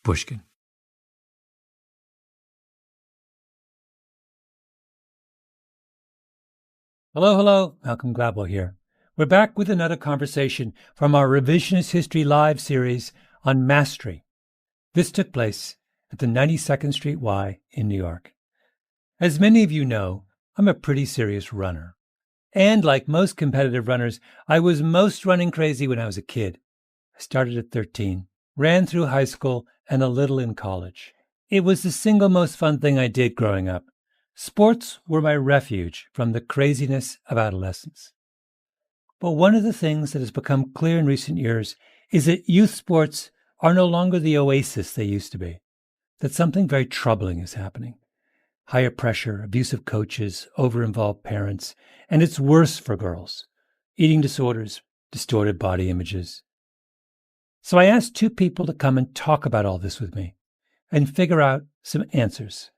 Pushkin. Hello, Malcolm Gladwell here. We're back with another conversation from our Revisionist History Live series on mastery. This took place at the 92nd Street Y in New York. As many of you know, I'm a pretty serious runner. And like most competitive runners, I was most running crazy when I was a kid. I started at 13, ran through high school and a little in college. It was the single most fun thing I did growing up. Sports were my refuge from the craziness of adolescence. But one of the things that has become clear in recent years is that youth sports are no longer the oasis they used to be, that something very troubling is happening. Higher pressure, abusive coaches, over-involved parents, and it's worse for girls. Eating disorders, distorted body images. So I asked two people to come and talk about all this with me and figure out some answers.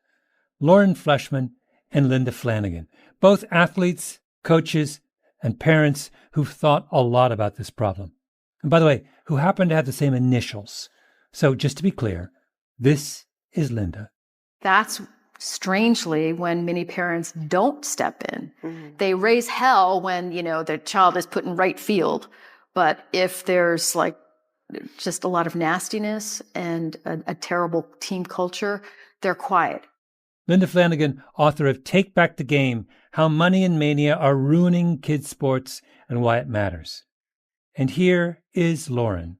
Lauren Fleshman and Linda Flanagan, both athletes, coaches, and parents who've thought a lot about this problem. And by the way, who happen to have the same initials. So just to be clear, this is Linda. That's strangely when many parents don't step in. Mm-hmm. They raise hell when, their child is put in right field. But if there's just a lot of nastiness and a terrible team culture, they're quiet. Linda Flanagan, author of Take Back the Game, How Money and Mania Are Ruining Kids' Sports and Why It Matters. And here is Lauren.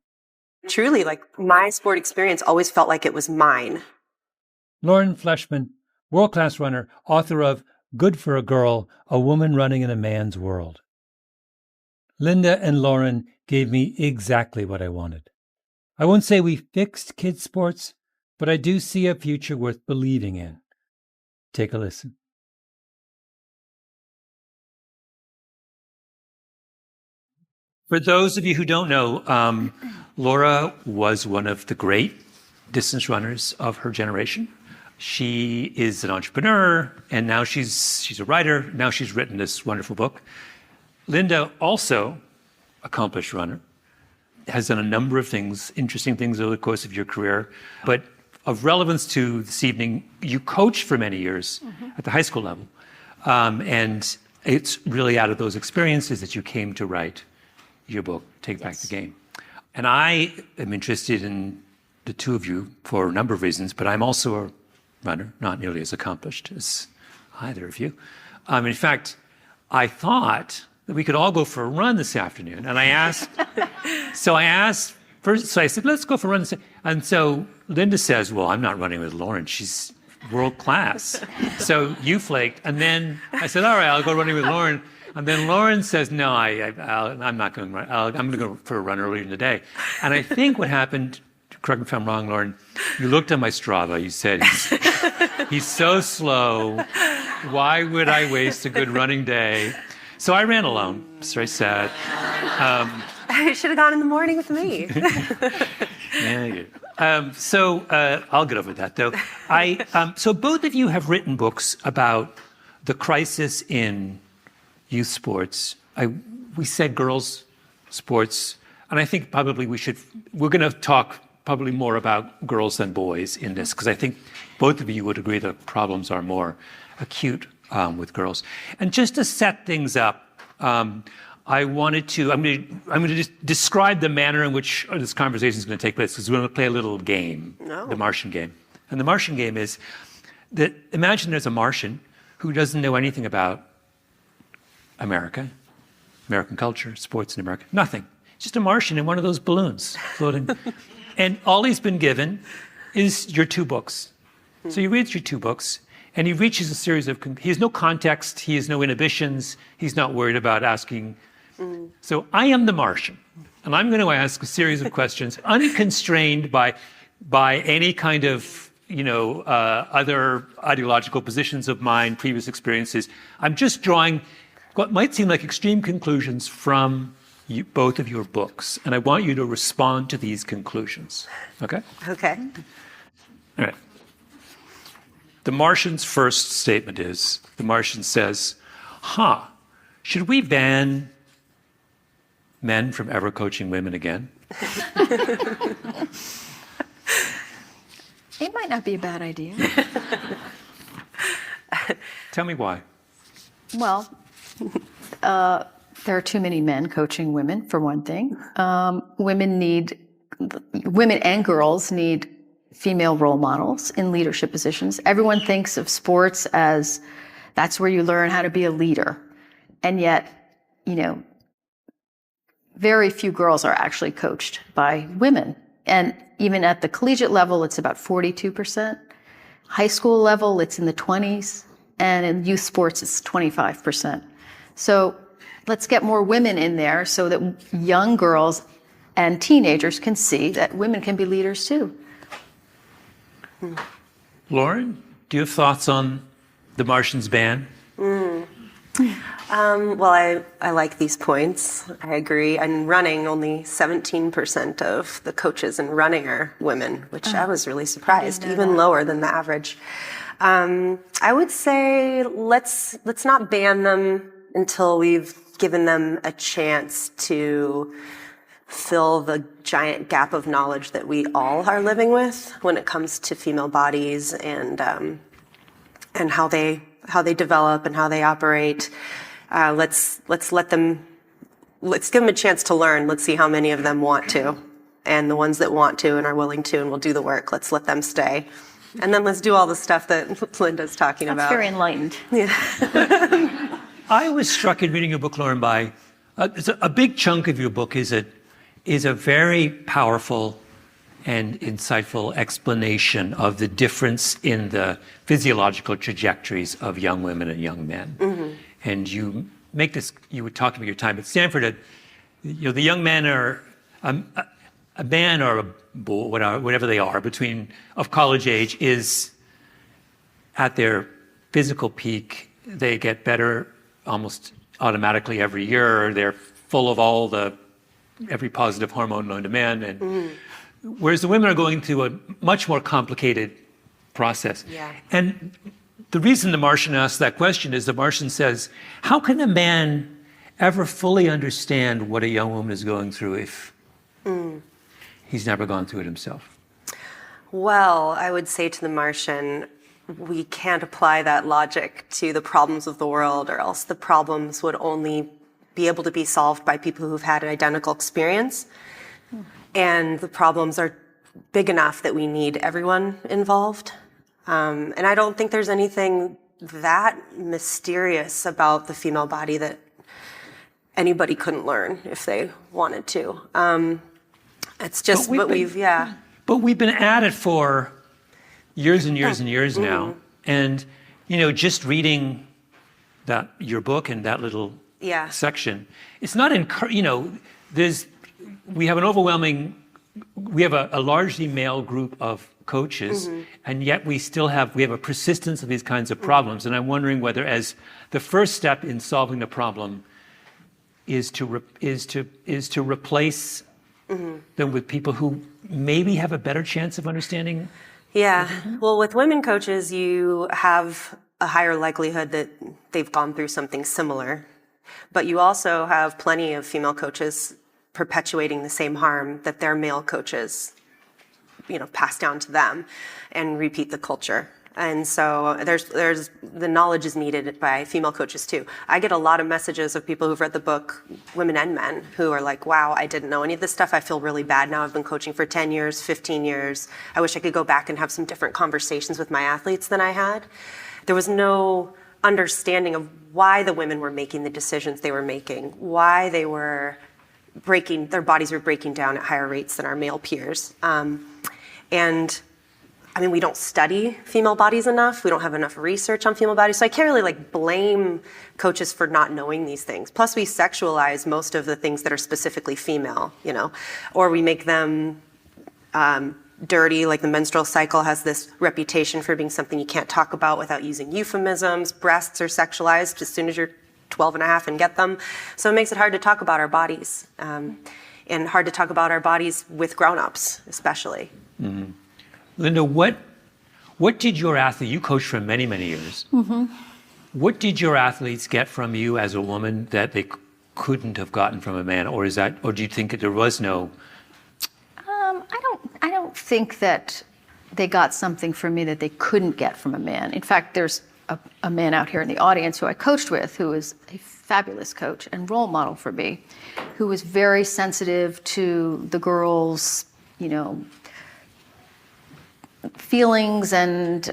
Truly, my sport experience always felt like it was mine. Lauren Fleshman, world-class runner, author of Good for a Girl, A Woman Running in a Man's World. Linda and Lauren gave me exactly what I wanted. I won't say we fixed kids' sports, but I do see a future worth believing in. Take a listen. For those of you who don't know, Laura was one of the great distance runners of her generation. She is an entrepreneur, and now she's a writer. Now she's written this wonderful book. Linda, also accomplished runner, has done a number of things, interesting things over the course of your career. But of relevance to this evening, you coached for many years at the high school level. And it's really out of those experiences that you came to write your book, Take Back the Game. And I am interested in the two of you for a number of reasons, but I'm also a runner, not nearly as accomplished as either of you. In fact, I thought that we could all go for a run this afternoon. And I asked, so I said, let's go for a run. And so Linda says, well, I'm not running with Lauren. She's world class. So you flaked. And then I said, all right, I'll go running with Lauren. And then Lauren says, no, I'm not going to run. I'm going to go for a run earlier in the day. And I think what happened, correct me if I'm wrong, Lauren, you looked at my Strava. You said, he's so slow. Why would I waste a good running day? So I ran alone. It's very sad. You should have gone in the morning with me. So I'll get over that, though. So both of you have written books about the crisis in youth sports. We said girls' sports, and I think probably we're going to talk probably more about girls than boys in this, because I think both of you would agree the problems are more acute with girls. And just to set things up, I'm going to just describe the manner in which this conversation is going to take place, because we're going to play a little game, the Martian game. And the Martian game is that imagine there's a Martian who doesn't know anything about America, American culture, sports in America, nothing. Just a Martian in one of those balloons floating. And all he's been given is your two books. So he reads your two books, and he reaches a series of, he has no context, he has no inhibitions, he's not worried about asking. So I am the Martian, and I'm going to ask a series of questions unconstrained by any kind of, other ideological positions of mine, previous experiences. I'm just drawing what might seem like extreme conclusions from both of your books, and I want you to respond to these conclusions. Okay? Okay. All right. The Martian's first statement is, the Martian says, should we ban men from ever coaching women again? It might not be a bad idea. Tell me why. Well, there are too many men coaching women, for one thing. Women and girls need female role models in leadership positions. Everyone thinks of sports as that's where you learn how to be a leader. And yet, very few girls are actually coached by women. And even at the collegiate level, it's about 42%. High school level, it's in the 20s. And in youth sports, it's 25%. So let's get more women in there so that young girls and teenagers can see that women can be leaders too. Lauren, do you have thoughts on the Martian's ban? Well, I like these points. I agree. And running, only 17% of the coaches in running are women, which I was really surprised, even lower than the average. I would say let's not ban them until we've given them a chance to fill the giant gap of knowledge that we all are living with when it comes to female bodies and how they develop and how they operate. Let's give them a chance to learn. Let's see how many of them want to, and the ones that want to and are willing to and will do the work, let's let them stay. And then let's do all the stuff that Linda's talking about. That's very enlightened. Yeah. I was struck in reading your book, Lauren, by a big chunk of your book is a very powerful and insightful explanation of the difference in the physiological trajectories of young women and young men. Mm-hmm. And you were talking about your time at Stanford, the young men are, a man or a boy, whatever they are, of college age is at their physical peak. They get better almost automatically every year. They're full of every positive hormone known to man. And whereas the women are going through a much more complicated process. Yeah. And the reason the Martian asks that question is the Martian says, how can a man ever fully understand what a young woman is going through if he's never gone through it himself? Well, I would say to the Martian, we can't apply that logic to the problems of the world, or else the problems would only be able to be solved by people who've had an identical experience. And the problems are big enough that we need everyone involved. And I don't think there's anything that mysterious about the female body that anybody couldn't learn if they wanted to. It's just what we've. But we've been at it for years and years and years now. And, just reading your book and that little section, it's not, we have a largely male group of coaches, and yet we have a persistence of these kinds of problems. And I'm wondering whether, as the first step in solving the problem, is to replace them with people who maybe have a better chance of understanding. Yeah. Well, with women coaches, you have a higher likelihood that they've gone through something similar, but you also have plenty of female coaches perpetuating the same harm that their male coaches, pass down to them and repeat the culture. And so there's the knowledge is needed by female coaches too. I get a lot of messages of people who've read the book, women and men, who are like, wow, I didn't know any of this stuff. I feel really bad now. I've been coaching for 10 years, 15 years. I wish I could go back and have some different conversations with my athletes than I had. There was no understanding of why the women were making the decisions they were making, why they were their bodies were breaking down at higher rates than our male peers. We don't study female bodies enough. We don't have enough research on female bodies. So I can't really blame coaches for not knowing these things. Plus we sexualize most of the things that are specifically female, or we make them dirty. Like the menstrual cycle has this reputation for being something you can't talk about without using euphemisms. Breasts are sexualized as soon as you're 12 and a half and get them. So it makes it hard to talk about our bodies, and hard to talk about our bodies with grown-ups, especially. Mm-hmm. Linda, what did your athlete, you coached for many, many years. What did your athletes get from you as a woman that they couldn't have gotten from a man? Or do you think that there was no? I don't think that they got something from me that they couldn't get from a man. In fact, there's a man out here in the audience who I coached with, who is a fabulous coach and role model for me, who was very sensitive to the girls, feelings and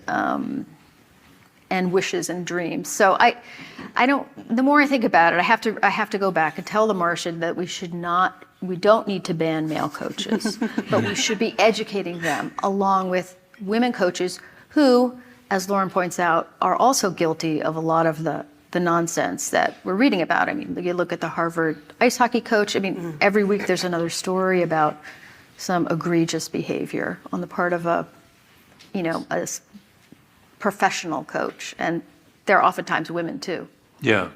wishes and dreams. So I don't. The more I think about it, I have to go back and tell the Martian that we don't need to ban male coaches, but we should be educating them along with women coaches who, as Lauren points out, are also guilty of a lot of the nonsense that we're reading about. I mean, you look at the Harvard ice hockey coach. I mean, every week there's another story about some egregious behavior on the part of a professional coach, and they're oftentimes women too. Yeah.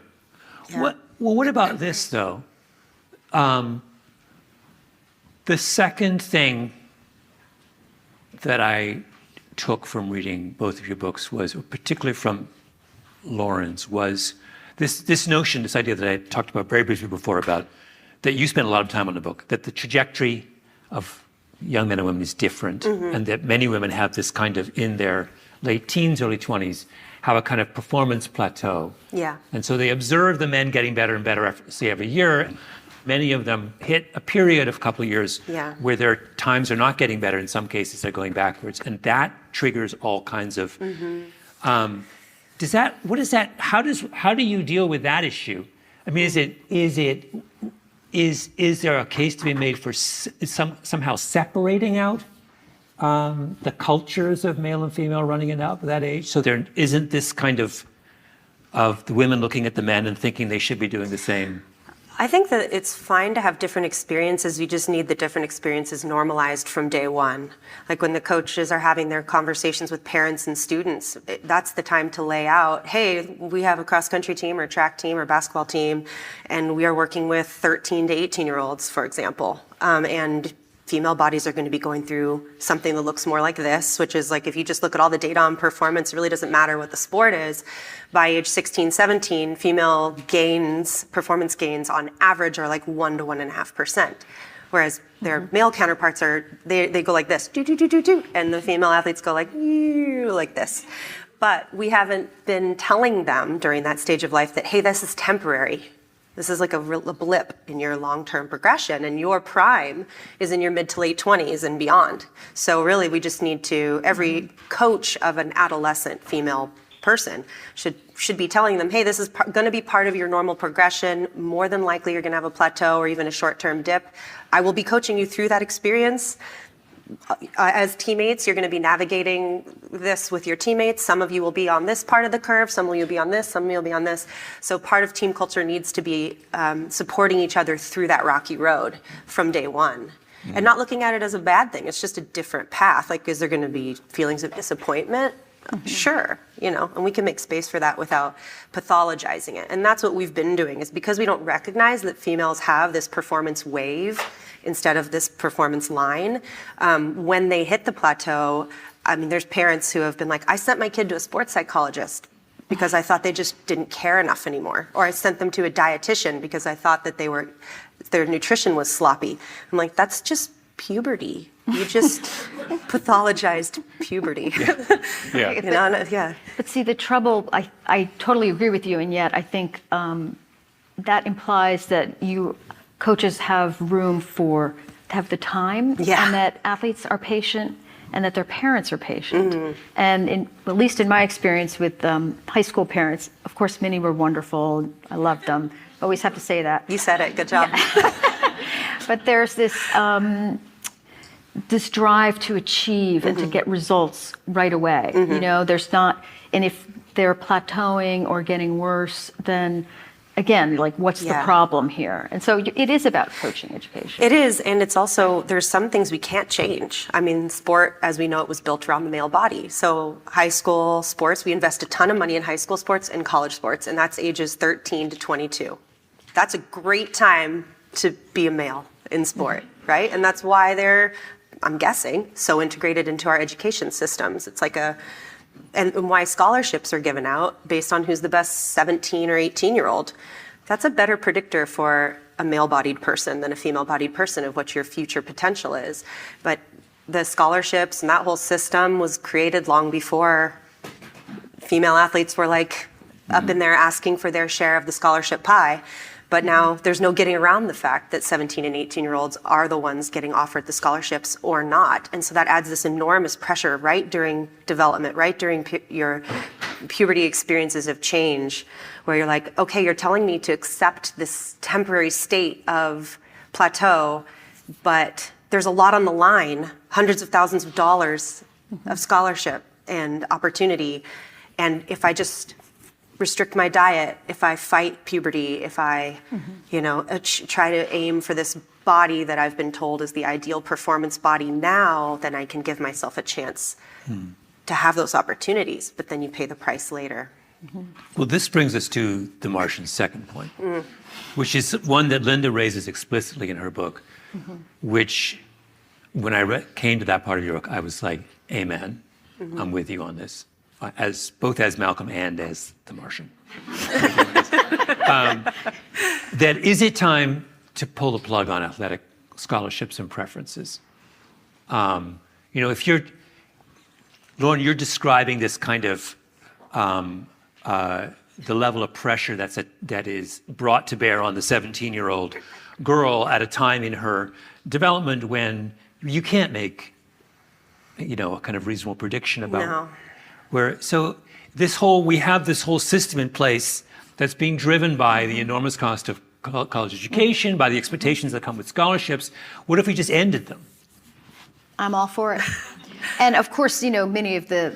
What about this though? The second thing that I took from reading both of your books was, particularly from Lauren's, was this notion, this idea that I talked about very briefly before, about that you spent a lot of time on the book, that the trajectory of young men and women is different, and that many women have this kind of, in their late teens, early 20s, have a kind of performance plateau. Yeah. And so they observe the men getting better and better, say, every year. Many of them hit a period of a couple of years where their times are not getting better. In some cases, they're going backwards. And that triggers all kinds of... how do you deal with that issue? I mean, is there a case to be made for somehow separating out the cultures of male and female running it out at that age? So there isn't this kind of the women looking at the men and thinking they should be doing the same. I think that it's fine to have different experiences. You just need the different experiences normalized from day one. Like when the coaches are having their conversations with parents and students, that's the time to lay out, hey, we have a cross-country team or track team or basketball team, and we are working with 13 to 18-year-olds, for example. And female bodies are going to be going through something that looks more like this, which is like, if you just look at all the data on performance, it really doesn't matter what the sport is. By age 16, 17, female gains, performance gains on average are like 1 to 1.5%. Whereas their male counterparts they go like this, do, do, do, do, do. And the female athletes go like this. But we haven't been telling them during that stage of life that, hey, this is temporary. This is like a blip in your long-term progression, and your prime is in your mid to late 20s and beyond. So really, we just need to, every coach of an adolescent female person should be telling them, hey, this is going to be part of your normal progression. More than likely, you're going to have a plateau or even a short-term dip. I will be coaching you through that experience. As teammates, you're going to be navigating this with your teammates. Some of you will be on this part of the curve, some of you will be on this, some of you will be on this. So part of team culture needs to be supporting each other through that rocky road from day one. And not looking at it as a bad thing. It's just a different path. Like, is there going to be feelings of disappointment? Sure, and we can make space for that without pathologizing it. And that's what we've been doing, is because we don't recognize that females have this performance wave instead of this performance line. When they hit the plateau, I mean, there's parents who have been like, I sent my kid to a sports psychologist because I thought they just didn't care enough anymore. Or I sent them to a dietitian because I thought that their nutrition was sloppy. I'm like, that's just puberty. You just pathologized puberty. Yeah. But see, the trouble, I totally agree with you, and yet I think that implies that coaches have room to have the time, and that athletes are patient, and that their parents are patient. And at least in my experience with high school parents, of course, many were wonderful. I loved them. Always have to say that. You said it. Good job. Yeah. But there's this drive to achieve and to get results right away. There's not, and if they're plateauing or getting worse, then again, like, what's the problem here? And so it is about coaching education. It is, and it's also, there's some things we can't change. I mean, sport, as we know it, was built around the male body. So high school sports, we invest a ton of money in high school sports and college sports, and that's ages 13 to 22. That's a great time to be a male in sport, right? And that's why they're, I'm guessing, so integrated into our education systems. It's like and why scholarships are given out based on who's the best 17 or 18-year-old. That's a better predictor for a male-bodied person than a female-bodied person of what your future potential is. But the scholarships and that whole system was created long before female athletes were like up in there asking for their share of the scholarship pie. But now there's no getting around the fact that 17 and 18-year-olds are the ones getting offered the scholarships or not. And so that adds this enormous pressure right during development, right during your puberty experiences of change, where you're like, okay, you're telling me to accept this temporary state of plateau, but there's a lot on the line, hundreds of thousands of dollars of scholarship and opportunity. And if I just restrict my diet, if I fight puberty, if I, try to aim for this body that I've been told is the ideal performance body now, then I can give myself a chance to have those opportunities, but then you pay the price later. Well, this brings us to the Martian's second point, which is one that Linda raises explicitly in her book, which when I came to that part of your book, I was like, amen, I'm with you on this. Both as Malcolm and as the Martian. That is it time to pull the plug on athletic scholarships and preferences? If you're, Lauren, you're describing this kind of the level of pressure that is brought to bear on the 17-year-old girl at a time in her development when you can't make, a kind of reasonable prediction about so we have this whole system in place that's being driven by the enormous cost of college education, by the expectations that come with scholarships. What if we just ended them? I'm all for it. And of course, many of the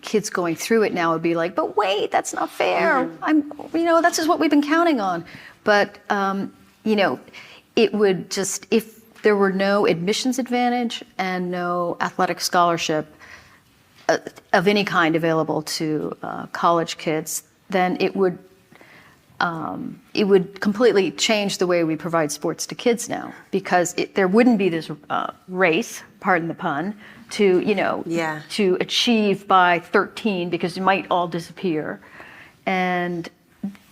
kids going through it now would be like, but wait, that's not fair. That's just what we've been counting on. But, it would just, if there were no admissions advantage and no athletic scholarship of any kind available to college kids, then it would completely change the way we provide sports to kids now, because there wouldn't be this race, pardon the pun, to achieve by 13, because you might all disappear. And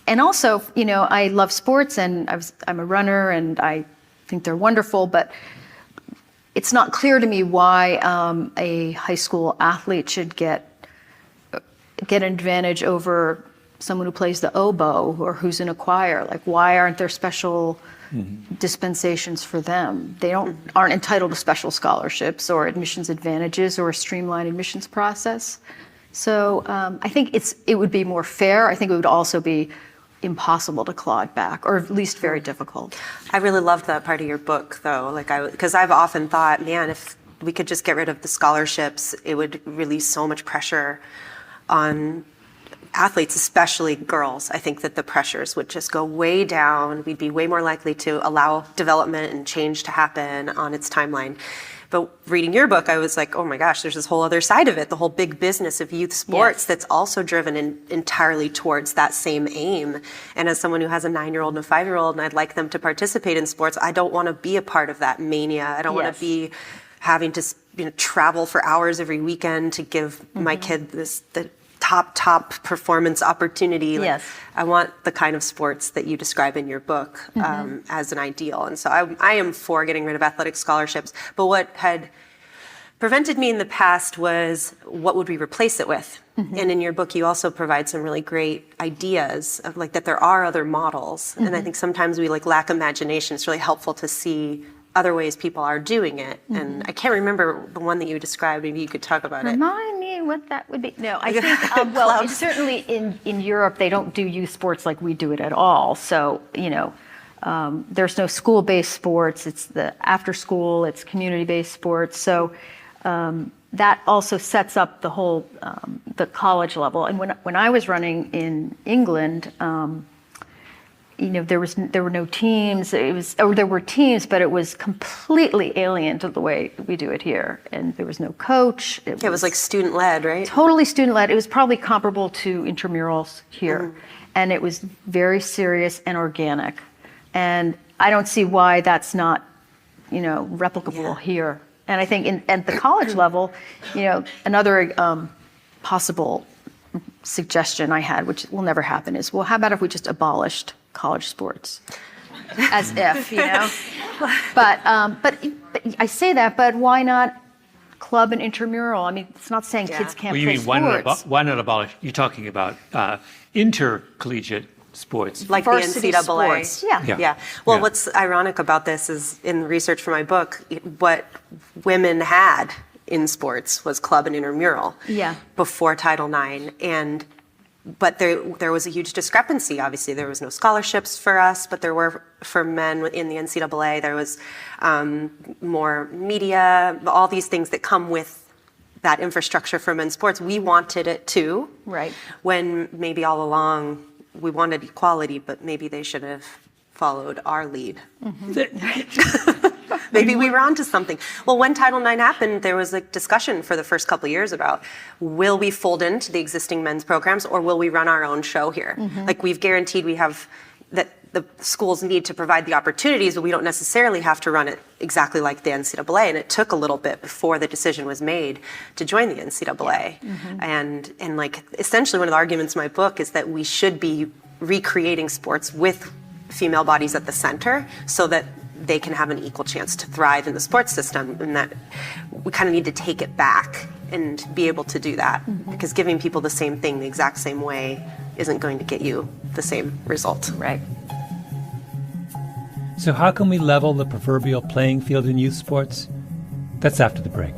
also, I love sports, and I'm a runner, and I think they're wonderful, but it's not clear to me why a high school athlete should get an advantage over someone who plays the oboe or who's in a choir. Like, why aren't there special dispensations for them? They aren't entitled to special scholarships or admissions advantages or a streamlined admissions process. So I think it would be more fair. I think it would also be impossible to claw it back, or at least very difficult. I really loved that part of your book, though, because I've often thought, man, if we could just get rid of the scholarships, it would release so much pressure on athletes, especially girls. I think that the pressures would just go way down. We'd be way more likely to allow development and change to happen on its timeline. But reading your book, I was like, oh my gosh, there's this whole other side of it, the whole big business of youth sports that's also driven entirely towards that same aim. And as someone who has a 9-year-old and a 5-year-old, and I'd like them to participate in sports, I don't want to be a part of that mania. I don't want to be having to travel for hours every weekend to give my kid the top performance opportunity. I want the kind of sports that you describe in your book as an ideal. And so I am for getting rid of athletic scholarships. But what had prevented me in the past was, what would we replace it with? And in your book, you also provide some really great ideas of that there are other models. And I think sometimes we lack imagination. It's really helpful to see other ways people are doing it. And I can't remember the one that you described. Maybe you could talk about it. Remind me what that would be. No, I think, certainly in Europe, they don't do youth sports like we do it at all. So, there's no school-based sports. It's the after school, it's community-based sports. So that also sets up the whole, the college level. And when I was running in England, there were no teams. There were teams, but it was completely alien to the way we do it here. And there was no coach. It was like student-led, right? Totally student-led. It was probably comparable to intramurals here. And it was very serious and organic. And I don't see why that's not, replicable here. And I think at the college level, another possible suggestion I had, which will never happen, is, well, how about if we just abolished college sports? As if, But I say that, but why not club and intramural. I mean, it's not saying kids can't Well, you play mean sports. why not abolish? You're talking about intercollegiate sports. Like the Varsity NCAA. sports. Yeah. Yeah. Well, Yeah. what's ironic about this is in research for my book, what women had in sports was club and intramural before Title IX. But there was a huge discrepancy. Obviously, there was no scholarships for us, but there were for men in the NCAA. There was more media, all these things that come with that infrastructure for men's sports. We wanted it too. Right. When maybe all along we wanted equality, but maybe they should have followed our lead. Maybe we were onto something. Well, when Title IX happened, there was a discussion for the first couple of years about, will we fold into the existing men's programs or will we run our own show here? Like we've guaranteed we have, that the schools need to provide the opportunities, but we don't necessarily have to run it exactly like the NCAA. And it took a little bit before the decision was made to join the NCAA. And like essentially one of the arguments in my book is that we should be recreating sports with female bodies at the center so that they can have an equal chance to thrive in the sports system, and that we kind of need to take it back and be able to do that, because giving people the same thing the exact same way isn't going to get you the same result. Right. So how can we level the proverbial playing field in youth sports? That's after the break.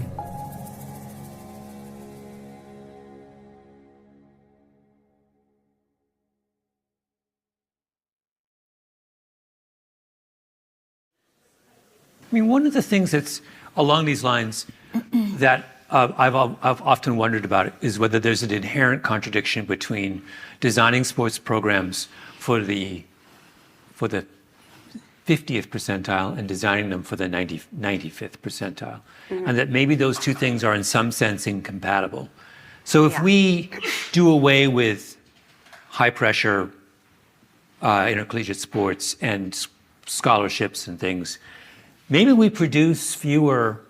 I mean, one of the things that's along these lines that I've often wondered about is whether there's an inherent contradiction between designing sports programs for the 50th percentile and designing them for the 95th percentile, and that maybe those two things are in some sense incompatible. So if we do away with high pressure intercollegiate sports and scholarships and things, maybe we produce fewer,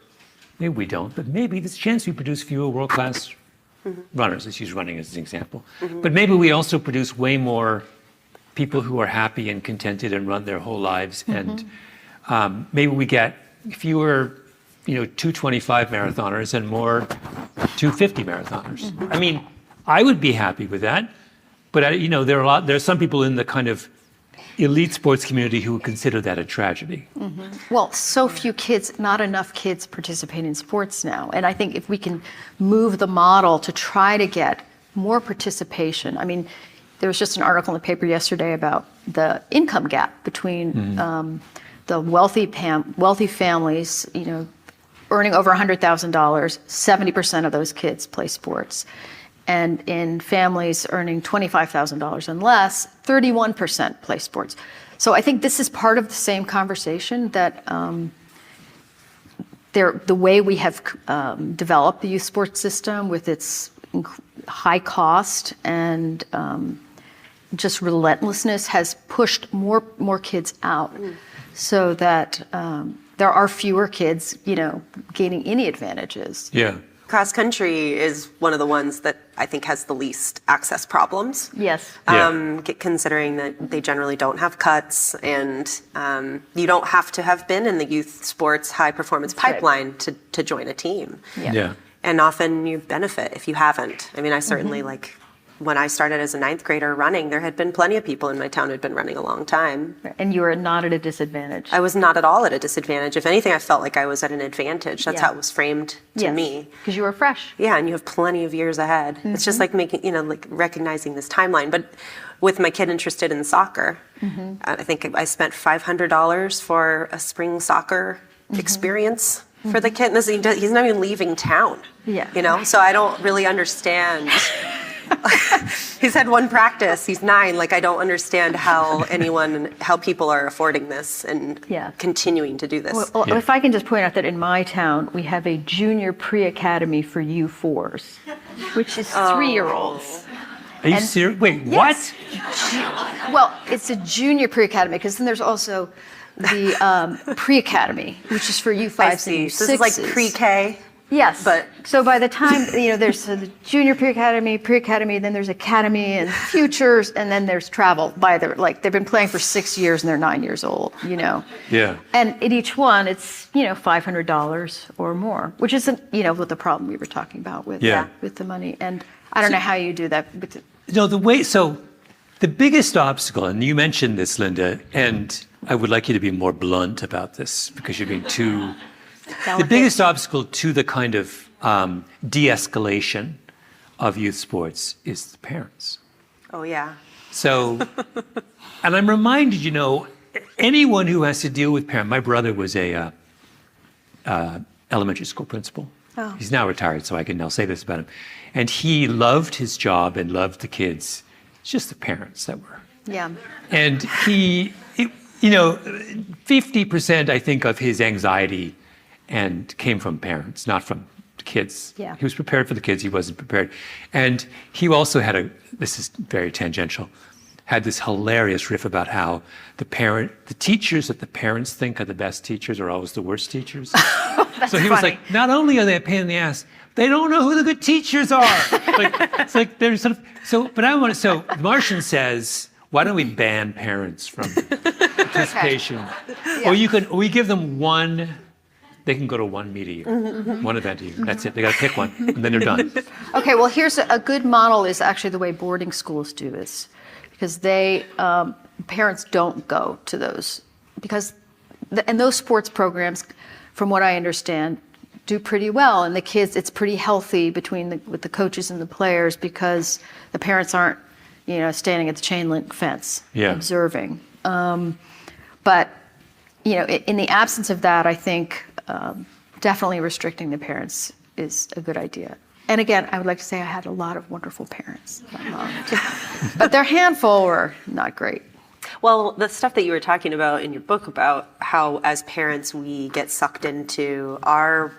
maybe we don't, but maybe there's a chance we produce fewer world-class runners. Let's use running as an example. But maybe we also produce way more people who are happy and contented and run their whole lives. And maybe we get fewer, 225 marathoners and more 250 marathoners. I mean, I would be happy with that. But, there are some people in the kind of elite sports community who would consider that a tragedy. Well, so few kids, not enough kids participate in sports now. And I think if we can move the model to try to get more participation. I mean, there was just an article in the paper yesterday about the income gap between the wealthy families, earning over $100,000, 70% of those kids play sports. And in families earning $25,000 and less, 31% play sports. So I think this is part of the same conversation that the way we have developed the youth sports system with its high cost and just relentlessness has pushed more kids out, so that there are fewer kids, gaining any advantages. Yeah. Cross country is one of the ones that I think has the least access problems. Yes. Considering that they generally don't have cuts, and you don't have to have been in the youth sports high performance pipeline to join a team. Yeah. And often you benefit if you haven't. I mean, I certainly when I started as a 9th grader running, there had been plenty of people in my town who had been running a long time. And you were not at a disadvantage. I was not at all at a disadvantage. If anything, I felt like I was at an advantage. That's how it was framed to me. Because you were fresh. Yeah, and you have plenty of years ahead. It's just like making, recognizing this timeline. But with my kid interested in soccer, I think I spent $500 for a spring soccer experience for the kid. And he's not even leaving town. Yeah. So I don't really understand. He's had one practice. He's 9. I don't understand how people are affording this and continuing to do this. Well, if I can just point out that in my town, we have a junior pre-academy for U4s, which is 3-year-olds. Are you serious? Wait, what? Well, it's a junior pre-academy, because then there's also the pre-academy, which is for U5s and U6s. So this is like pre-K? Yes. But so by the time, there's the junior pre-academy, then there's academy and futures, and then there's travel. They've been playing for 6 years and they're 9 years old, Yeah. And in each one, it's, $500 or more, which isn't, with the problem we were talking about with the money. And I don't know how you do that. The biggest obstacle, and you mentioned this, Linda, and I would like you to be more blunt about this because you're being too... The biggest obstacle to the kind of de-escalation of youth sports is the parents. Oh, yeah. So, and I'm reminded, anyone who has to deal with parents, my brother was a elementary school principal. Oh. He's now retired, so I can now say this about him. And he loved his job and loved the kids. It's just the parents that were. Yeah. And 50%, I think, of his anxiety came from parents, not from kids. Yeah. He was prepared for the kids. He wasn't prepared. And he also had this is very tangential, had this hilarious riff about how the teachers that the parents think are the best teachers are always the worst teachers. So he was funny. like, not only are they a pain in the ass, they don't know who the good teachers are. It's like they're sort of, so the Martian says, why don't we ban parents from participation? Okay. Or we give them they can go to one meet a year, one event a year. That's it. They got to pick one, and then they're done. Okay, well, here's a good model is actually the way boarding schools do this, because parents don't go to those, and those sports programs, from what I understand, do pretty well, and the kids, it's pretty healthy with the coaches and the players because the parents aren't, standing at the chain link fence observing. But in the absence of that, I think definitely restricting the parents is a good idea. And again, I would like to say I had a lot of wonderful parents, but their handful were not great. Well, the stuff that you were talking about in your book about how as parents we get sucked into our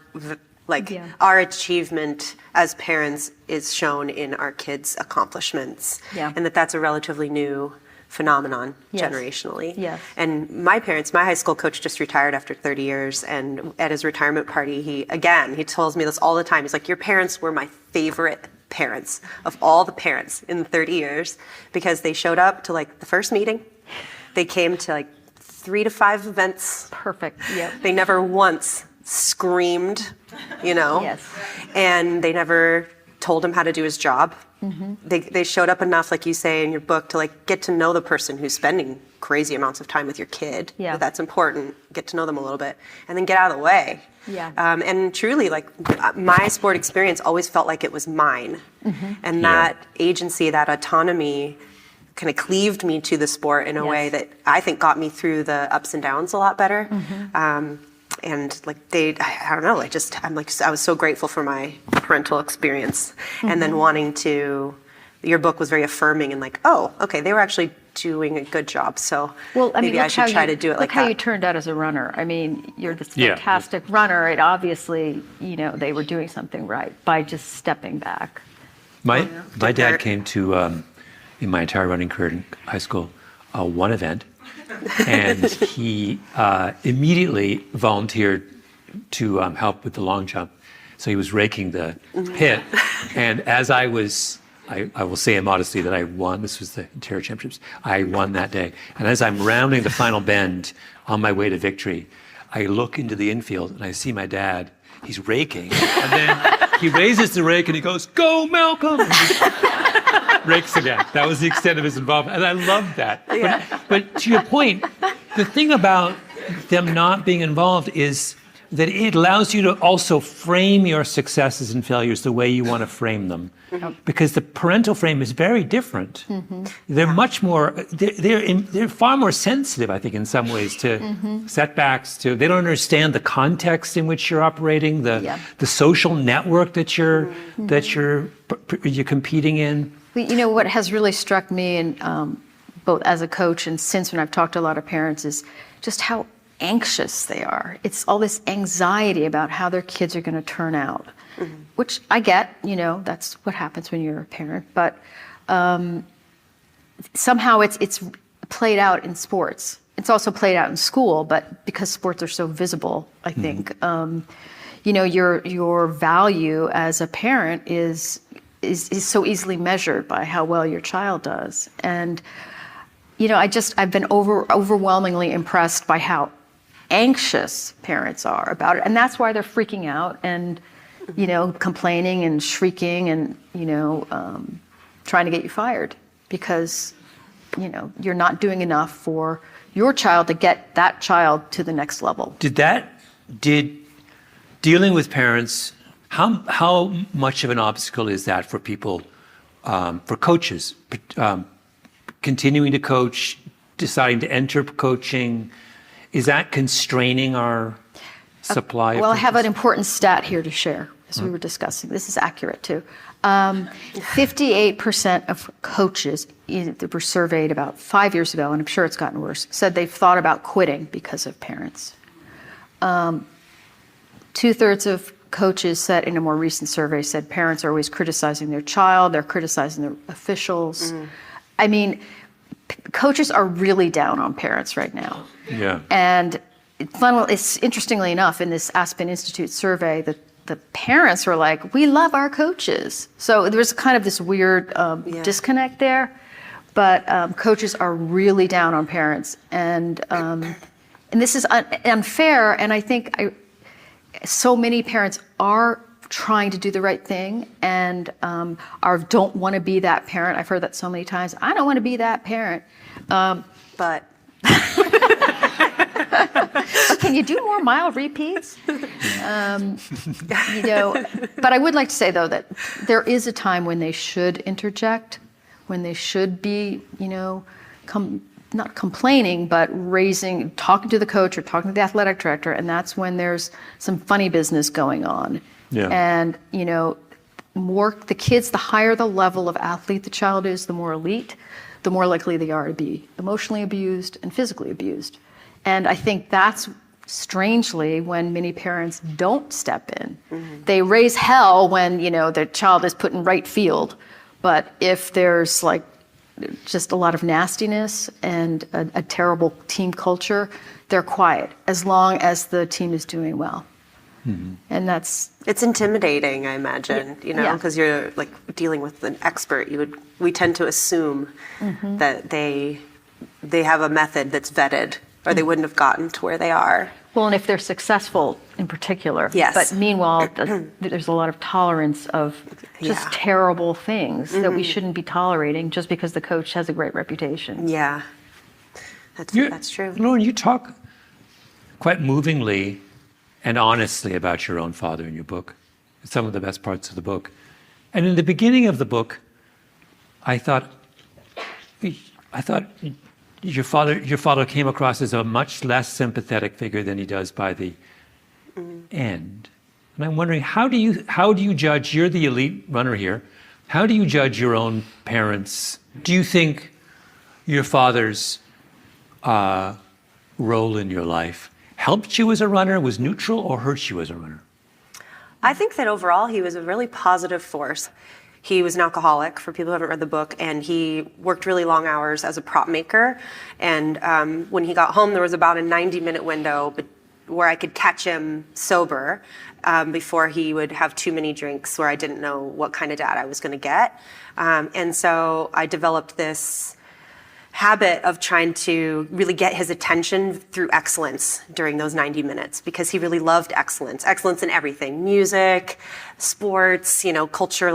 achievement as parents is shown in our kids' accomplishments. Yeah. And that's a relatively new phenomenon generationally. Yes. And my high school coach just retired after 30 years, and at his retirement party, he tells me this all the time. He's like, your parents were my favorite parents of all the parents in 30 years because they showed up to the first meeting. They came to 3 to 5 events. Perfect. Yeah. They never once screamed, Yes. And they never told him how to do his job. Mm-hmm. They showed up enough, like you say in your book, to get to know the person who's spending crazy amounts of time with your kid. Yeah. That's important. Get to know them a little bit, and then get out of the way. Yeah. And truly, my sport experience always felt like it was mine, and that agency, that autonomy, kind of cleaved me to the sport in a way that I think got me through the ups and downs a lot better. And I don't know, I was so grateful for my parental experience. And then your book was very affirming and they were actually doing a good job. So maybe I should try to do it like that. Look how you turned out as a runner. I mean, you're this fantastic runner. It obviously, they were doing something right by just stepping back. My dad came to, in my entire running career in high school, one event. And he immediately volunteered to help with the long jump. So he was raking the pit. And as I will say in modesty that I won, this was the Interior Championships, I won that day. And as I'm rounding the final bend on my way to victory, I look into the infield and I see my dad, he's raking. And then he raises the rake and he goes, "Go, Malcolm!" Rakes again. That was the extent of his involvement. And I loved that. Yeah. But to your point, the thing about them not being involved is that it allows you to also frame your successes and failures the way you want to frame them. Because the parental frame is very different. They're much more, they're far more sensitive, I think, in some ways to setbacks, they don't understand the context in which you're operating, the social network that you're competing in. What has really struck me, and both as a coach and since when I've talked to a lot of parents, is just how anxious they are. It's all this anxiety about how their kids are going to turn out, which I get, that's what happens when you're a parent. But somehow it's played out in sports. It's also played out in school, but because sports are so visible, I think, your value as a parent is so easily measured by how well your child does. And I've been overwhelmingly impressed by how anxious parents are about it, and that's why they're freaking out and complaining and shrieking and trying to get you fired because you're not doing enough for your child to get that child to the next level. Did dealing with parents, how much of an obstacle is that for people, for coaches, continuing to coach, deciding to enter coaching? Is that constraining our supply? Well, I have an important stat here to share, as we were discussing. This is accurate, too. 58% of coaches that were surveyed about 5 years ago, and I'm sure it's gotten worse, said they've thought about quitting because of parents. 2/3 of coaches said in a more recent survey said parents are always criticizing their child, they're criticizing their officials. I mean, coaches are really down on parents right now. Yeah. And it's interestingly enough, in this Aspen Institute survey, that the parents were like, we love our coaches. So there's kind of this weird disconnect there. But coaches are really down on parents. And this is unfair. And I think so many parents are trying to do the right thing and don't want to be that parent. I've heard that so many times. I don't want to be that parent. But can you do more mild repeats? But I would like to say, though, that there is a time when they should interject, when they should be, not complaining, but talking to the coach or talking to the athletic director, and that's when there's some funny business going on. Yeah. And, the kids, the higher the level of athlete the child is, the more elite, the more likely they are to be emotionally abused and physically abused. And I think that's strangely when many parents don't step in. Mm-hmm. They raise hell when, their child is put in right field. But if there's just a lot of nastiness and a terrible team culture, they're quiet as long as the team is doing well. Mm-hmm. And it's intimidating, I imagine, because you're dealing with an expert. We tend to assume that they have a method that's vetted, or they wouldn't have gotten to where they are. Well, and if they're successful in particular. Yes. But meanwhile, there's a lot of tolerance of just terrible things that we shouldn't be tolerating just because the coach has a great reputation. Yeah, that's true. Lauren, you talk quite movingly and honestly about your own father in your book. It's some of the best parts of the book. And in the beginning of the book, I thought your father came across as a much less sympathetic figure than he does by the end. And I'm wondering, how do you judge? You're the elite runner here. How do you judge your own parents? Do you think your father's role in your life helped you as a runner, was neutral, or hurt you as a runner? I think that overall he was a really positive force. He was an alcoholic, for people who haven't read the book, and he worked really long hours as a prop maker. And when he got home, there was about a 90-minute window where I could catch him sober before he would have too many drinks, where I didn't know what kind of dad I was going to get. And so I developed this habit of trying to really get his attention through excellence during those 90 minutes, because he really loved excellence in everything, music, sports, culture.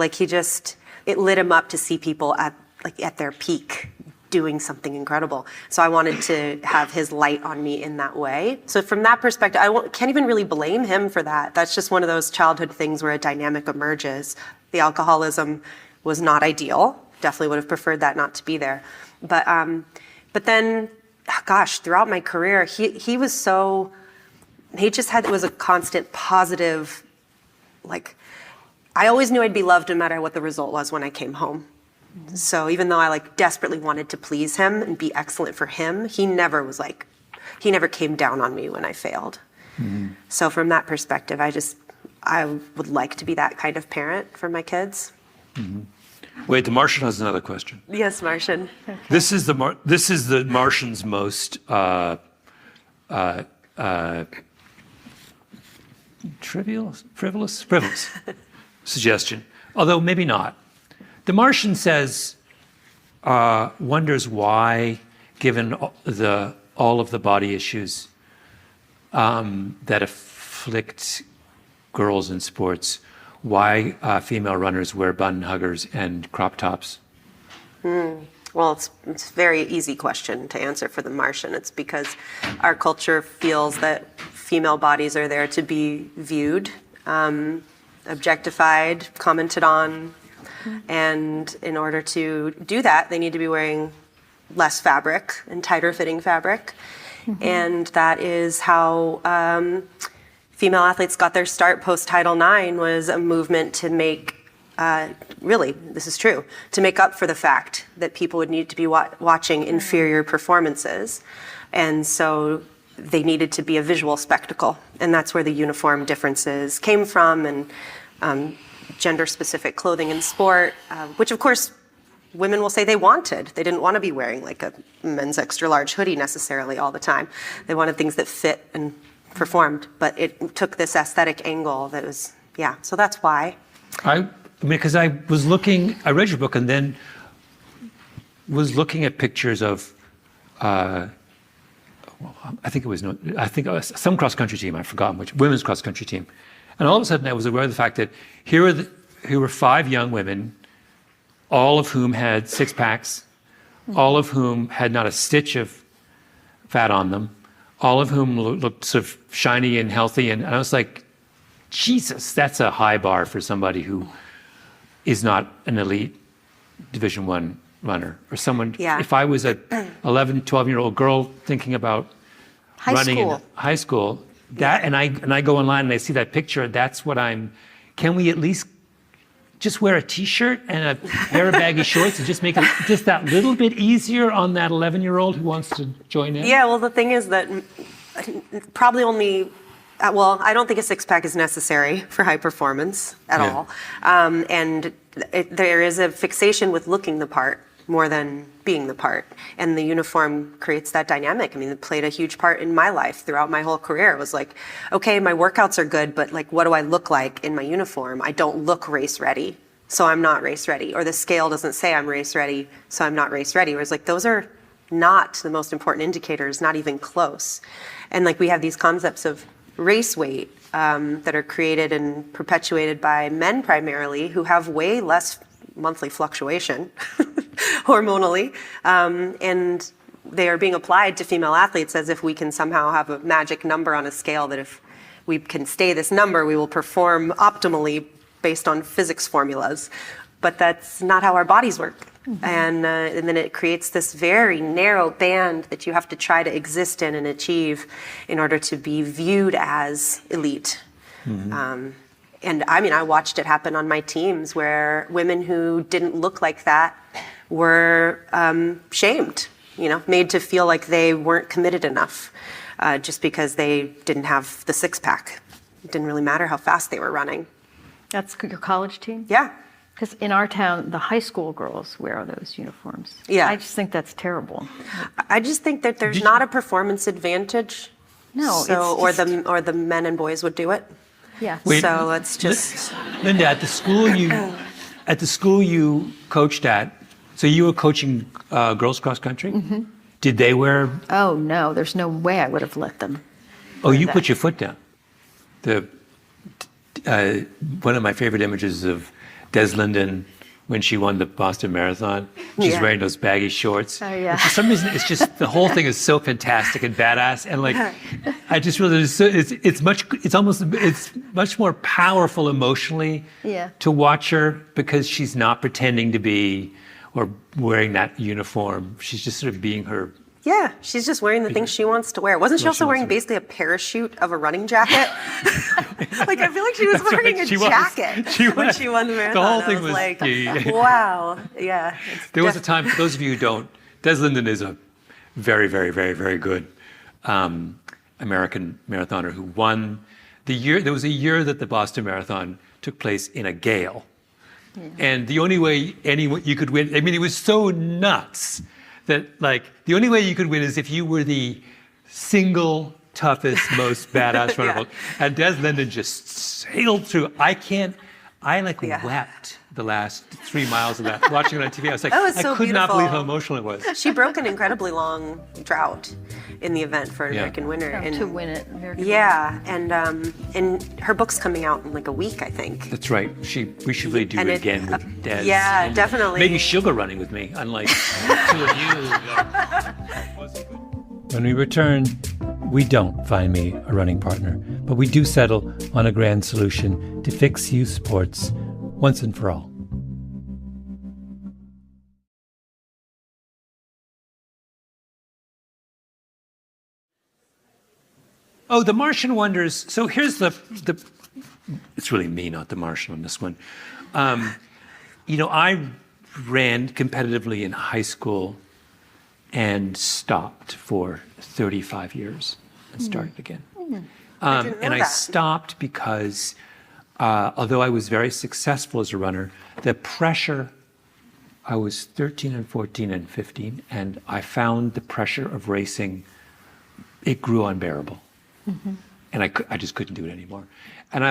It lit him up to see people at their peak doing something incredible. So I wanted to have his light on me in that way. So from that perspective, can't even really blame him for that. That's just one of those childhood things where a dynamic emerges. The alcoholism was not ideal. Definitely would have preferred that not to be there. But then, throughout my career, he was it was a constant positive, I always knew I'd be loved no matter what the result was when I came home. Mm-hmm. So even though I desperately wanted to please him and be excellent for him, he never came down on me when I failed. Mm-hmm. So from that perspective, I would like to be that kind of parent for my kids. Mm-hmm. Wait, the Martian has another question. Yes, Martian. Okay. This is the Martian's most frivolous suggestion, although maybe not. The Martian says, wonders why, given all of the body issues that afflict girls in sports, why female runners wear button huggers and crop tops. Well, it's a very easy question to answer for the Martian. It's because our culture feels that female bodies are there to be viewed, objectified, commented on, and in order to do that, they need to be wearing less fabric and tighter fitting fabric. And that is how female athletes got their start post-Title IX, was a movement to make, really, this is true, to make up for the fact that people would need to be watching inferior performances. And so they needed to be a visual spectacle. And that's where the uniform differences came from, and gender-specific clothing in sport, which of course women will say they wanted. They didn't want to be wearing like a men's extra large hoodie necessarily all the time. They wanted things that fit and performed, but it took this aesthetic angle that was, so that's why. I mean, because I read your book and then was looking at pictures of, I think it was some cross-country team, I've forgotten which, women's cross-country team. And all of a sudden I was aware of the fact that here were 5 young women, all of whom had six-packs, all of whom had not a stitch of fat on them, all of whom looked sort of shiny and healthy. And I was like, Jesus, that's a high bar for somebody who is not an elite Division I runner. Or someone, if I was a 11, 12-year-old girl thinking about running in high school, and I go online and I see that picture, that's what can we at least just wear a t-shirt and a pair of baggy shorts and just make it just that little bit easier on that 11-year-old who wants to join in? Yeah, well, the thing is that probably only, I don't think a six-pack is necessary for high performance at all. And there is a fixation with looking the part more than being the part. And the uniform creates that dynamic. I mean, it played a huge part in my life throughout my whole career. It was like, okay, my workouts are good, but like, what do I look like in my uniform? I don't look race ready, so I'm not race ready. Or the scale doesn't say I'm race ready, so I'm not race ready. Whereas like, those are not the most important indicators, not even close. And like, we have these concepts of race weight that are created and perpetuated by men primarily, who have way less monthly fluctuation hormonally, and they are being applied to female athletes as if we can somehow have a magic number on a scale that if we can stay this number, we will perform optimally based on physics formulas. But that's not how our bodies work. And then it creates this very narrow band that you have to try to exist in and achieve in order to be viewed as elite. And I mean, I watched it happen on my teams where women who didn't look like that were shamed, made to feel like they weren't committed enough just because they didn't have the six-pack. It didn't really matter how fast they were running. That's your college team? Yeah. Because in our town, the high school girls wear those uniforms. Yeah. I just think that's terrible. I just think that there's not a performance advantage. No, so, or the men and boys would do it. Yeah. Wait, so let's just. Linda, at the school you coached at, so you were coaching girls cross country. Did they wear? Oh no, there's no way I would have let them. Oh, you put your foot down. One of my favorite images of Des Linden when she won the Boston Marathon. She's wearing those baggy shorts. Oh yeah. And for some reason, it's just the whole thing is so fantastic and badass, and like, I just realized it's much more powerful emotionally to watch her because she's not pretending to be or wearing that uniform. She's just sort of being her. Yeah, she's just wearing the things she wants to wear. Wasn't she also wearing basically a parachute of a running jacket? Like, I feel like she was wearing a jacket when she won the marathon. The whole thing was like, ski. Wow, yeah. There was a time, for those of you who don't, Des Linden is a very, very, very, very good American marathoner who won the year. There was a year that the Boston Marathon took place in a gale. And the only way you could win, I mean, it was so nuts that, like, the only way you could win is if you were the single toughest, most badass runner. Yeah. And Des Linden just sailed through. I wept the last 3 miles of that, watching it on TV. I was like, That was I so could not beautiful. believe how emotional it was. She broke an incredibly long drought in the event for American Winner. Oh, to win it. American Yeah, and her book's coming out in like a week, I think. That's right. We should really do And it it- again with Des. yeah, And definitely. Maybe she'll go running with me, unlike two of you. When we return, we don't find me a running partner, but we do settle on a grand solution to fix youth sports once and for all. Oh, the Martian Wonders. So here's the it's really me, not the Martian on this one. I ran competitively in high school and stopped for 35 years and started again. didn't know And I that. stopped because although I was very successful as a runner, the pressure, I was 13 and 14 and 15, and I found the pressure of racing, it grew unbearable. And I just couldn't do it anymore. And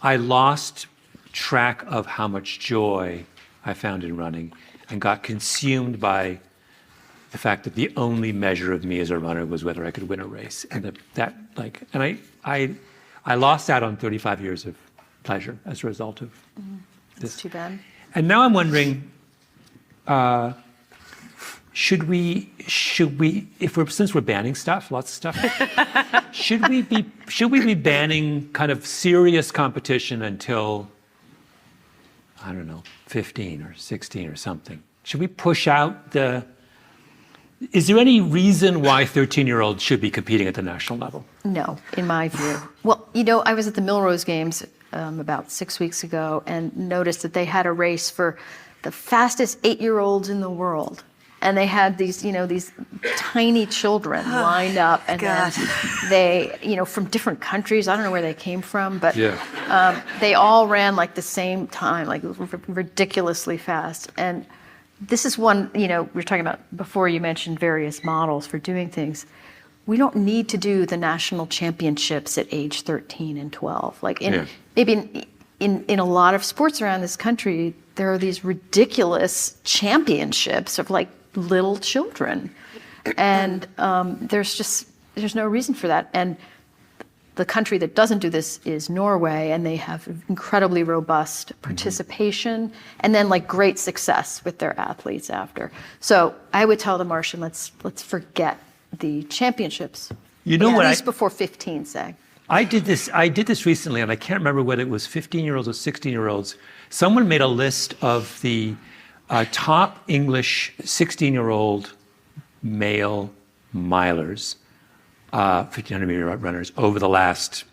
I lost track of how much joy I found in running and got consumed by the fact that the only measure of me as a runner was whether I could win a race. And I lost out on 35 years of pleasure as a result of That's this. too bad. And now I'm wondering, should we, since we're banning stuff, lots of stuff, should we be banning kind of serious competition until, I don't know, 15 or 16 or something? Should we push out is there any reason why 13-year-olds should be competing at the national level? No, in my view. Well, I was at the Milrose Games about 6 weeks ago and noticed that they had a race for the fastest 8-year-olds in the world. And they had these tiny children lined up, and then they, from different countries. I don't know where they came from, but they all ran like the same time, like ridiculously fast. And this is one, we were talking about before. You mentioned various models for doing things. We don't need to do the national championships at age 13 and 12. Like maybe in a lot of sports around this country, there are these ridiculous championships of like little children, and there's no reason for that. And the country that doesn't do this is Norway, and they have incredibly robust participation and then like great success with their athletes after. So I would tell the Martian, let's forget the championships. You know at what? least before 15, say. I did this recently, and I can't remember whether it was 15-year-olds or 16-year-olds. Someone made a list of the top English 16-year-old male milers, 1,500-meter runners, over the last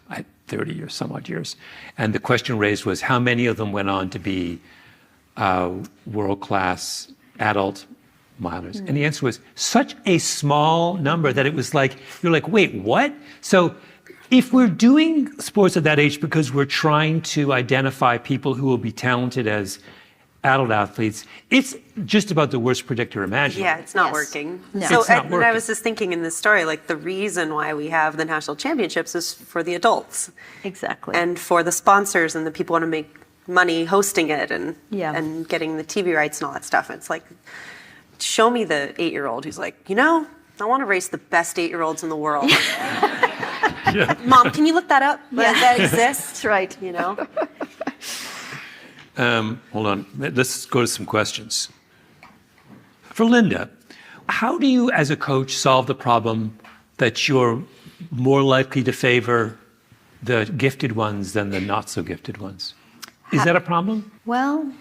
30 or some odd years. And the question raised was, how many of them went on to be world-class adult milers? And the answer was such a small number that it was like, you're like, wait, what? So if we're doing sports at that age because we're trying to identify people who will be talented as adult athletes, it's just about the worst predictor imaginable. Yeah, it's not Yes. working. No. So It's not and I working. was just thinking in this story, like the reason why we have the national championships is for the adults Exactly. and for the sponsors and the people who want to make money hosting it and Yeah. and getting the TV rights and all that stuff. It's like, show me the 8-year-old who's like, I want to race the best 8-year-olds in the world. Mom, can you look that up? That exists, That's right. Hold on. Let's go to some questions. For Linda, how do you, as a coach, solve the problem that you're more likely to favor the gifted ones than the not so gifted ones? Is that a problem? Well,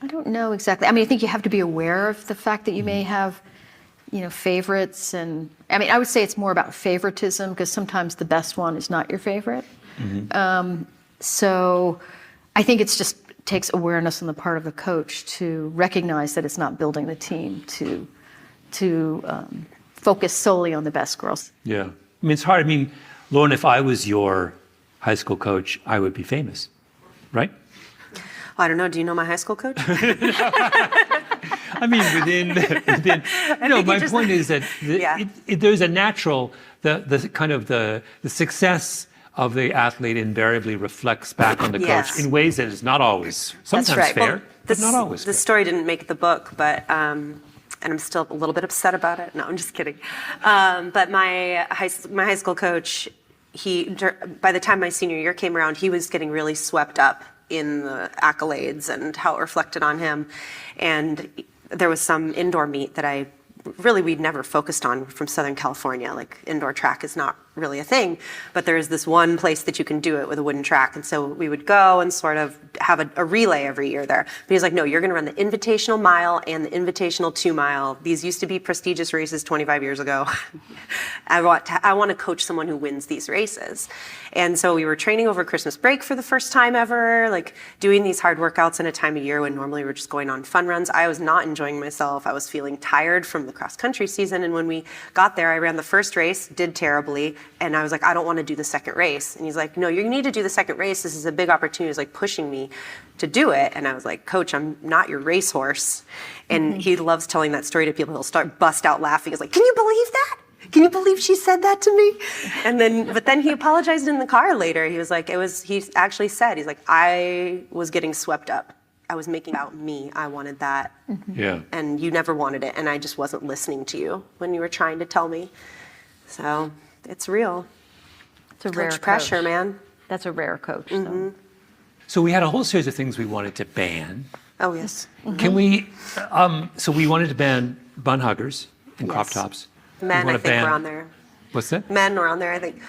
I don't know exactly. I mean, I think you have to be aware of the fact that you may have, favorites. And I mean, I would say it's more about favoritism because sometimes the best one is not your favorite. So I think it's just takes awareness on the part of the coach to recognize that it's not building the team to focus solely on the best girls. Yeah. I mean, it's hard. I mean, Lauren, if I was your high school coach, I would be famous, right? I don't know. Do you know my high school coach? I mean, within. No, my point is that there's a natural the kind of the success of the athlete invariably reflects back on the coach in ways that is not always sometimes fair, but not always fair. The story didn't make the book, but and I'm still a little bit upset about it. No, I'm just kidding. But my high school coach, by the time my senior year came around, he was getting really swept up in the accolades and how it reflected on him. And there was some indoor meet that we'd never focused on from Southern California. Like indoor track is not really a thing, but there is this one place that you can do it with a wooden track. And so we would go and sort of have a relay every year there. But he's like, no, you're going to run the Invitational Mile and the Invitational 2 Mile. These used to be prestigious races 25 years ago. I want to coach someone who wins these races. And so we were training over Christmas break for the first time ever, like doing these hard workouts in a time of year when normally we're just going on fun runs. I was not enjoying myself. I was feeling tired from the cross country season. And when we got there, I ran the first race, did terribly. And I was like, I don't want to do the second race. And he's like, no, you need to do the second race. This is a big opportunity. He's like pushing me to do it. And I was like, Coach, I'm not your racehorse. And he loves telling that story to people. He'll bust out laughing. He's like, can you believe that? Can you believe she said that to me? But then he apologized in the car later. He was like, he actually said, he's like, I was getting swept up. I was making it about me. I wanted that. Yeah. And you never wanted it. And I just wasn't listening to you when you were trying to tell me. So it's real. It's a rare Coach pressure, man. That's a rare coach. So we had a whole series of things we wanted to ban. Oh, yes. Can we, so we wanted to ban bun huggers and crop tops. Men, I think, were on there. What's that? Men were on there, I think.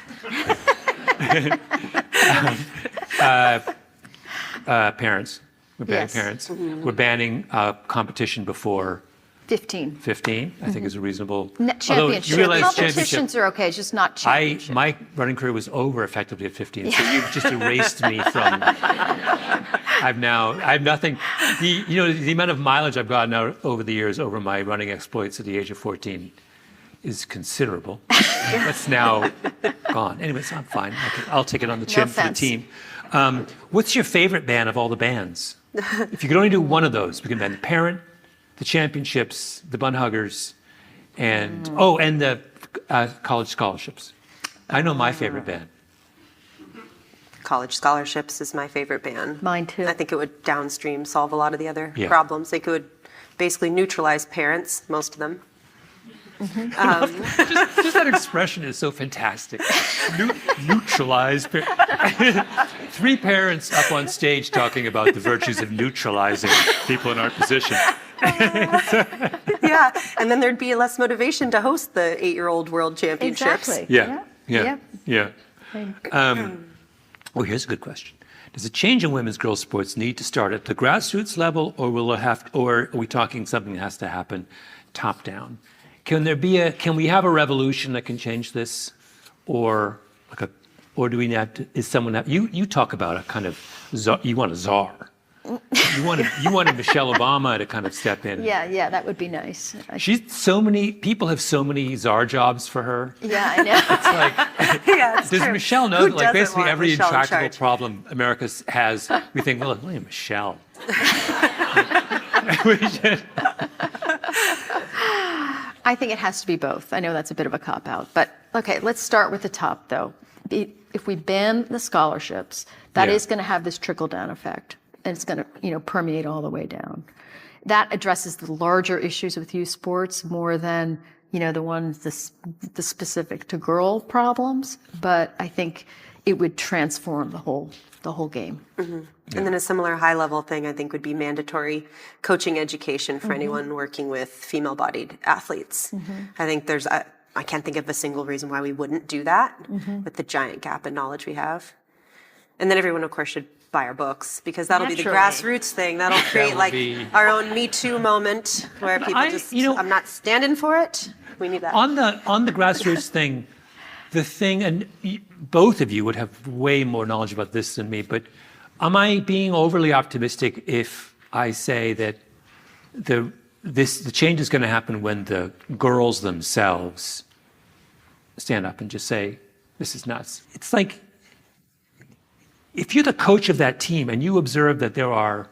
Parents. We're banning parents. We're banning competition before 15. 15, I think is a reasonable. Championship. You realize Competitions are okay, just not championship. My running career was over effectively at 15, so you've just erased me from. I have nothing. The amount of mileage I've gotten out over the years over my running exploits at the age of 14 is considerable. That's now gone. Anyway, I'm fine. I'll take it on the chin for the team. What's your favorite ban of all the bans? If you could only do one of those, we can ban the parent, the championships, the bun huggers, and the college scholarships. I know my favorite ban. College scholarships is my favorite ban. Mine too. I think it would downstream solve a lot of the other problems. They could basically neutralize parents, most of them. Just that expression is so fantastic. Neutralize. 3 parents up on stage talking about the virtues of neutralizing people in our position. Yeah, and then there'd be less motivation to host the 8-year-old world championships. Exactly. Yeah. Well, here's a good question. Does a change in women's girls sports need to start at the grassroots level, or or are we talking something that has to happen top down? Can we have a revolution that can change this, or do we have to? Is someone you talk about a kind of you want a czar? You wanted Michelle Obama to kind of step in. Yeah, that would be nice. So many people have so many czar jobs for her. Yeah, I know. It's does true. Michelle know that basically every intractable problem America has, we think, well, William Michelle. I think it has to be both. I know that's a bit of a cop-out. But, okay, let's start with the top, though. If we ban the scholarships, that is going to have this trickle-down effect. And it's going to, permeate all the way down. That addresses the larger issues with youth sports more than, the ones, the specific to girl problems. But I think it would transform the whole game. Mm-hmm. Yeah. And then a similar high-level thing, I think, would be mandatory coaching education for anyone working with female-bodied athletes. I think I can't think of a single reason why we wouldn't do that with the giant gap in knowledge we have. And then everyone, of course, should buy our books, because that'll be the grassroots thing. That'll create our own Me Too moment where people I'm not standing for it. We need that. On the grassroots thing, the thing, and both of you would have way more knowledge about this than me, but am I being overly optimistic if I say that the change is going to happen when the girls themselves stand up and just say, this is nuts? It's like, if you're the coach of that team and you observe that there are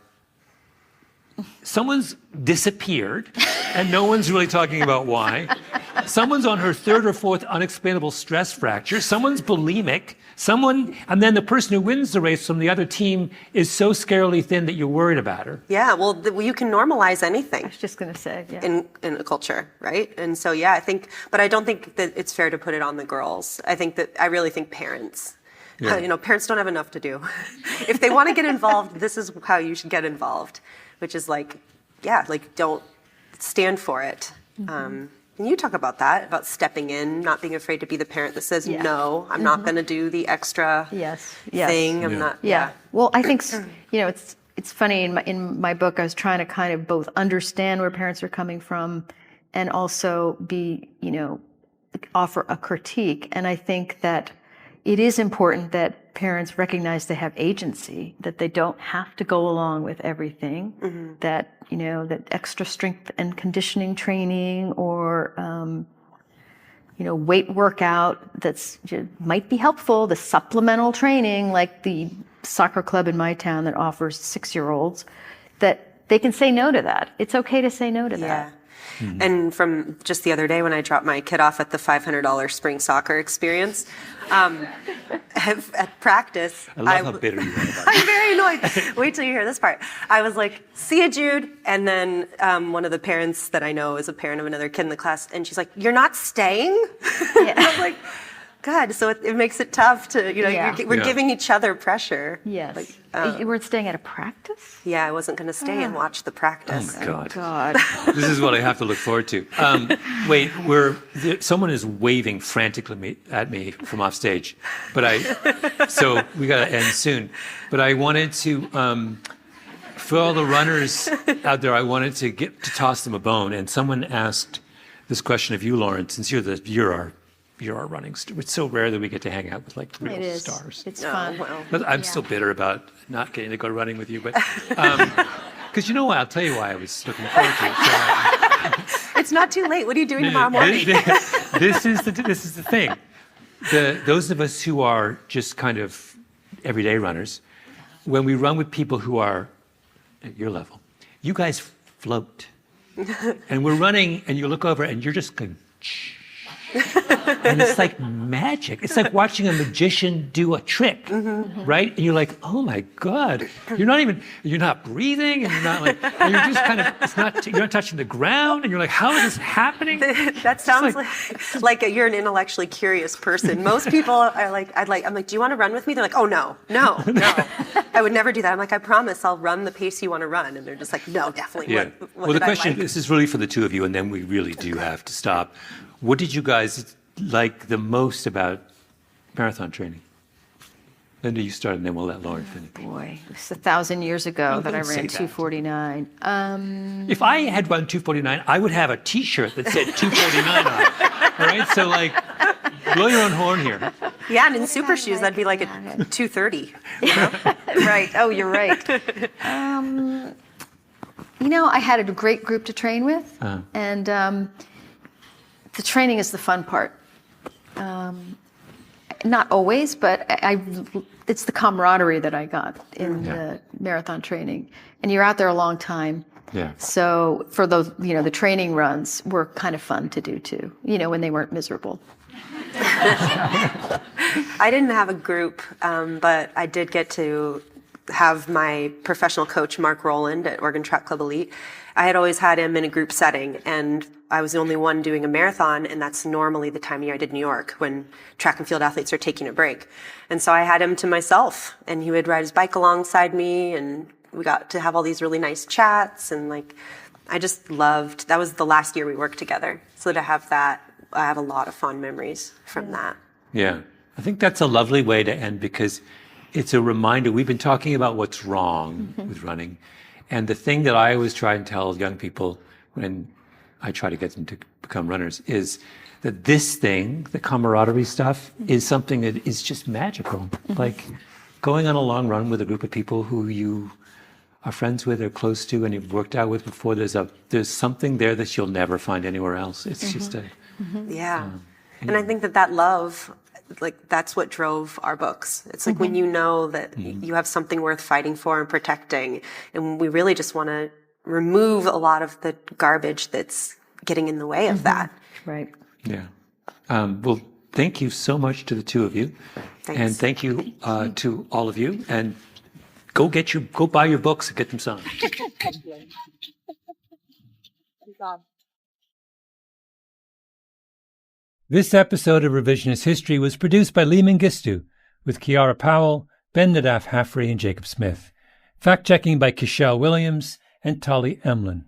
someone's disappeared and no one's really talking about why. Someone's on her third or fourth unexplainable stress fracture. Someone's bulimic. And then the person who wins the race from the other team is so scarily thin that you're worried about her. Yeah, well, you can normalize anything. I was just going to say, yeah. In a culture, right? And so, yeah, but I don't think that it's fair to put it on the girls. I really think parents, parents don't have enough to do. If they want to get involved, this is how you should get involved, which is don't stand for it. And you talk about that, about stepping in, not being afraid to be the parent that says, no, I'm not going to do the extra thing. I'm not. Yeah. Well, I think, it's funny in my book, I was trying to kind of both understand where parents are coming from and also offer a critique. And I think that it is important that parents recognize they have agency, that they don't have to go along with everything, that extra strength and conditioning training or, weight workout might be helpful, the supplemental training like the soccer club in my town that offers 6-year-olds, that they can say no to that. It's okay to say no to that. Mm-hmm. And from just the other day when I dropped my kid off at the $500 spring soccer experience, at practice, I love how bitter you are about it. I'm very annoyed. Wait till you hear this part. I was like, see ya, Jude. And then one of the parents that I know is a parent of another kid in the class, and she's like, you're not staying? And I was like, God, so it makes it tough to, we're giving each other pressure. Yes. You weren't staying at a practice? Yeah, I wasn't going to stay and watch the practice. Oh, my God. God. This is what I have to look forward to. Wait, someone is waving frantically at me from off stage, so we got to end soon. But I wanted to, for all the runners out there, I wanted to toss them a bone. And someone asked this question of you, Lauren, since you're our running star. It's so rare that we get to hang out with real stars. It's fun. Well, but I'm still bitter about not getting to go running with you. But because I'll tell you why I was looking forward to it. It's not too late. What are you doing tomorrow morning? This is the thing. Those of us who are just kind of everyday runners, when we run with people who are at your level, you guys float. And we're running, and you look over, and you're just going, and it's like magic. It's like watching a magician do a trick, right? And you're like, oh my God. You're not breathing, and you're not and you're just kind of, you're not touching the ground, and you're like, how is this happening? That sounds like you're an intellectually curious person. Most people are I'm like, do you want to run with me? They're like, oh no. I would never do that. I'm like, I promise I'll run the pace you want to run. And they're just like, no, definitely. Yeah. What the question, this is really for the two of you, and then we really do have to stop. What did you guys like the most about marathon training? Linda, you start, and then we'll let Lauren finish. Boy, it was 1,000 years ago that I ran 2:49. If I had run 2:49, I would have a T-shirt that said 2:49 on it. All right, so blow your own horn here. Yeah, and in super shoes, that'd be like a 2:30. Right. Oh, you're right. I had a great group to train with, and the training is the fun part. Not always, but it's the camaraderie that I got in the marathon training. And you're out there a long time. Yeah. So for those, the training runs were kind of fun to do too, when they weren't miserable. I didn't have a group, but I did get to have my professional coach, Mark Rowland at Oregon Track Club Elite. I had always had him in a group setting, and I was the only one doing a marathon, and that's normally the time of year I did New York when track and field athletes are taking a break. And so I had him to myself, and he would ride his bike alongside me, and we got to have all these really nice chats, and I just loved, that was the last year we worked together. So to have that, I have a lot of fond memories from that. Yeah, I think that's a lovely way to end, because it's a reminder. We've been talking about what's wrong with running. And the thing that I always try and tell young people when I try to get them to become runners is that this thing, the camaraderie stuff, is something that is just magical. Like going on a long run with a group of people who you are friends with or close to and you've worked out with before, there's something there that you'll never find anywhere else. It's just Yeah. And I think that love, that's what drove our books. It's when you know that you have something worth fighting for and protecting, and we really just want to remove a lot of the garbage that's getting in the way of that. Right. Yeah. Well, thank you so much to the two of you. Thanks. And thank you to all of you. And go buy your books and get them signed. This episode of Revisionist History was produced by Lee Mengistu with Kiara Powell, Ben Nadaf Haffrey, and Jacob Smith. Fact-checking by Kishelle Williams and Tolly Emlin.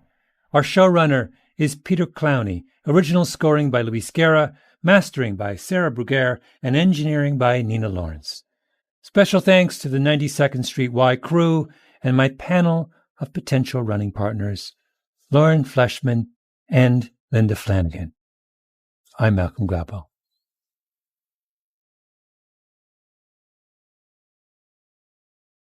Our showrunner is Peter Clowney. Original scoring by Luis Guerra, mastering by Sarah Bruguer, and engineering by Nina Lawrence. Special thanks to the 92nd Street Y crew and my panel of potential running partners, Lauren Fleshman and Linda Flanagan. I'm Malcolm Gladwell.